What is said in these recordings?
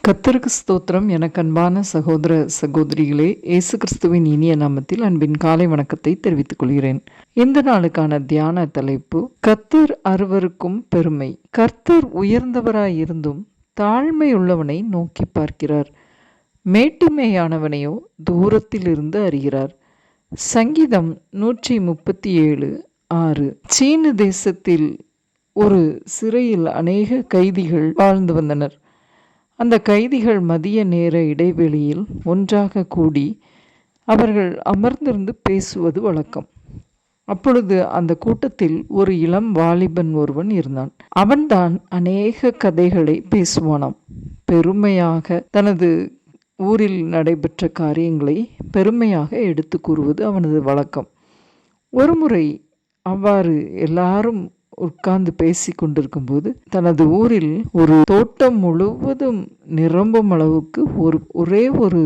கர்த்தருக்கு ஸ்தோத்திரம். எனக்கு அன்பான சகோதர சகோதரிகளே, இயேசு கிறிஸ்துவின் இனிய நாமத்தில் அன்பின் காலை வணக்கத்தை தெரிவித்துக் கொள்கிறேன். இந்த நாளுக்கான தியான தலைப்பு, கர்த்தர் அருவருக்கும் பெருமை. கர்த்தர் உயர்ந்தவராயிருந்தும் தாழ்மை உள்ளவனை நோக்கி பார்க்கிறார், மேட்டிமையானவனையோ தூரத்திலிருந்து அறிகிறார். சங்கீதம் 137:6. சீன தேசத்தில் ஒரு சிறையில் அநேக கைதிகள் வாழ்ந்து வந்தனர். அந்த கைதிகள் மதிய நேர இடைவெளியில் ஒன்றாக கூடி அவர்கள் அமர்ந்திருந்து பேசுவது வழக்கம். அப்பொழுது அந்த கூட்டத்தில் ஒரு இளம் வாலிபன் ஒருவன் இருந்தான். அவன்தான் அநேக கதைகளை பேசுவானாம். பெருமையாக தனது ஊரில் நடைபெற்ற காரியங்களை பெருமையாக எடுத்து கூறுவது அவனது வழக்கம். ஒருமுறை அவ்வாறு எல்லாரும் உட்கார்ந்து பேசி கொண்டிருக்கும்போது தனது ஊரில் ஒரு தோட்டம் முழுவதும் நிரம்பும் அளவுக்கு ஒரே ஒரு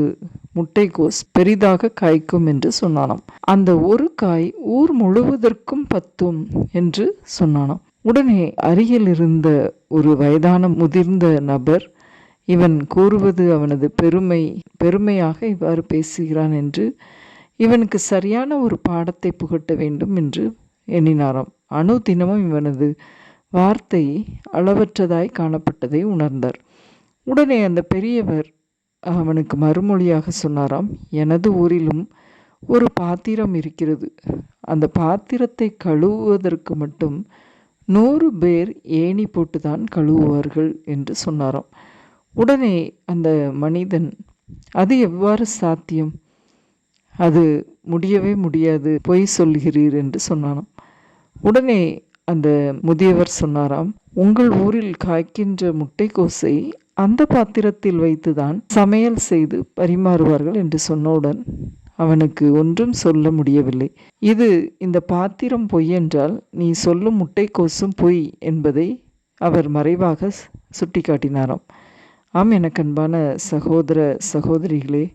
முட்டைக்கோஸ் பெரிதாக காய்க்கும் என்று சொன்னானாம். அந்த ஒரு காய் ஊர் முழுவதற்கும் பத்தும் என்று சொன்னானாம். உடனே அருகில் இருந்த ஒரு வயதான முதிர்ந்த நபர், இவன் கூறுவது அவனது பெருமையாக இவ்வாறு பேசுகிறான் என்று இவனுக்கு சரியான ஒரு பாடத்தை புகட்ட வேண்டும் என்று எண்ணினாராம். அனுதினமும் இவனது வார்த்தை அளவற்றதாய் காணப்பட்டதை உணர்ந்தார். உடனே அந்த பெரியவர் அவனுக்கு மறுமொழியாக சொன்னாராம், எனது ஊரிலும் ஒரு பாத்திரம் இருக்கிறது. அந்த பாத்திரத்தை கழுவுவதற்கு மட்டும் 100 பேர் ஏணி போட்டுதான் கழுவுவார்கள் என்று சொன்னாராம். உடனே அந்த மனிதன், அது எவ்வாறு சாத்தியம்? அது முடியவே முடியாது, பொய் சொல்கிறீர் என்று சொன்னானாம். உடனே அந்த முதியவர் சொன்னாராம், உங்கள் ஊரில் காய்க்கின்ற முட்டைக்கோசை அந்த பாத்திரத்தில் வைத்துதான் சமையல் செய்து பரிமாறுவார்கள் என்று சொன்னவுடன் அவனுக்கு ஒன்றும் சொல்ல முடியவில்லை. இந்த பாத்திரம் பொய் என்றால் நீ சொல்லும் முட்டைக்கோசும் பொய் என்பதை அவர் மறைவாக சுட்டி காட்டினாராம். ஆம், எனக்கு அன்பான சகோதர சகோதரிகளே,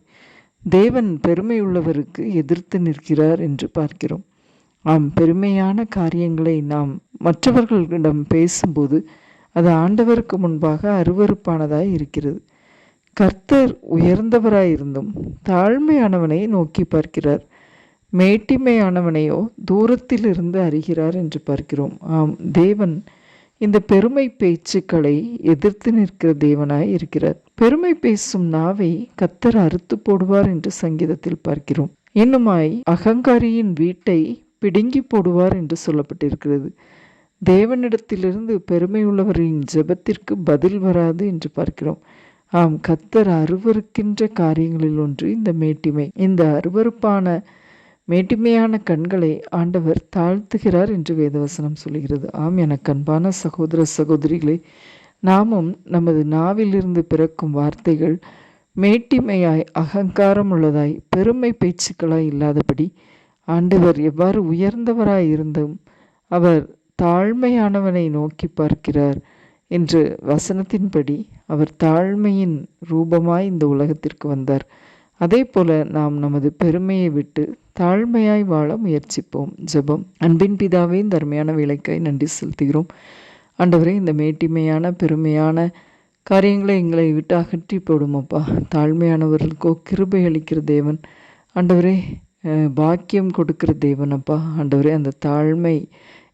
தேவன் பெருமையுள்ளவருக்கு எதிர்த்து நிற்கிறார் என்று பார்க்கிறோம். ஆம், பெருமையான காரியங்களை நாம் மற்றவர்களிடம் பேசும்போது அது ஆண்டவருக்கு முன்பாக அருவருப்பானதாய் இருக்கிறது. கர்த்தர் உயர்ந்தவராயிருந்தும் தாழ்மையானவனை நோக்கி பார்க்கிறார், மேட்டிமையானவனையோ தூரத்தில் இருந்து அறிகிறார் என்று பார்க்கிறோம். ஆம், தேவன் இந்த பெருமை பேச்சுக்களை எதிர்த்து நிற்கிற தேவனாய் இருக்கிறார். பெருமை பேசும் நாவை கர்த்தர் அறுத்து போடுவார் என்று சங்கீதத்தில் பார்க்கிறோம். இன்னுமாய் அகங்காரியின் வீட்டை பிடுங்கி போடுவார் என்று சொல்லப்பட்டிருக்கிறது. தேவனிடத்திலிருந்து பெருமையுள்ளவரின் ஜெபத்திற்கு பதில் வராது என்று பார்க்கிறோம். ஆம், கர்த்தர் அருவருக்கின்ற காரியங்களில் ஒன்று இந்த மேட்டிமை. இந்த அருவருப்பான மேட்டிமையான கண்களை ஆண்டவர் தாழ்த்துகிறார் என்று வேதவசனம் சொல்கிறது. ஆம், எனக்கு அன்பான சகோதர சகோதரிகளே, நாமும் நமது நாவிலிருந்து பிறக்கும் வார்த்தைகள் மேட்டிமையாய் அகங்காரம் உள்ளதாய் பெருமை பேச்சுக்களாய் இல்லாதபடி ஆண்டவர் எவ்வாறு உயர்ந்தவராய் இருந்தும் அவர் தாழ்மையானவனை நோக்கி பார்க்கிறார் என்று வசனத்தின்படி அவர் தாழ்மையின் ரூபமாய் இந்த உலகத்திற்கு வந்தார். அதே போல நாம் நமது பெருமையை விட்டு தாழ்மையாய் வாழ முயற்சிப்போம். ஜெபம். அன்பின் பிதாவே, இந்த அருமையான வேலைக்காய் நன்றி செலுத்துகிறோம். ஆண்டவரே, இந்த மேட்டிமையான பெருமையான காரியங்களை எங்களை விட்டு அகற்றி போடுமப்பா. தாழ்மையானவர்களுக்கோ கிருபை அளிக்கிற தேவன் ஆண்டவரே, பாக்கியம் கொடுக்கிற தேவனப்பா. ஆண்டவரே, அந்த தாழ்மை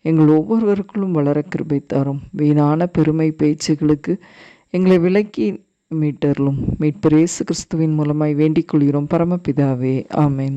எங்கள் ஒவ்வொருவருக்குள்ளும் வளர கிருபை தாரும். வீணான பெருமை பேச்சுகளுக்கு எங்களை விலக்கி மீட்டருளும். மீட்பர் இயேசு கிறிஸ்துவின் மூலமாய் வேண்டிக் கொள்கிறோம் பரமபிதாவே. ஆமென்.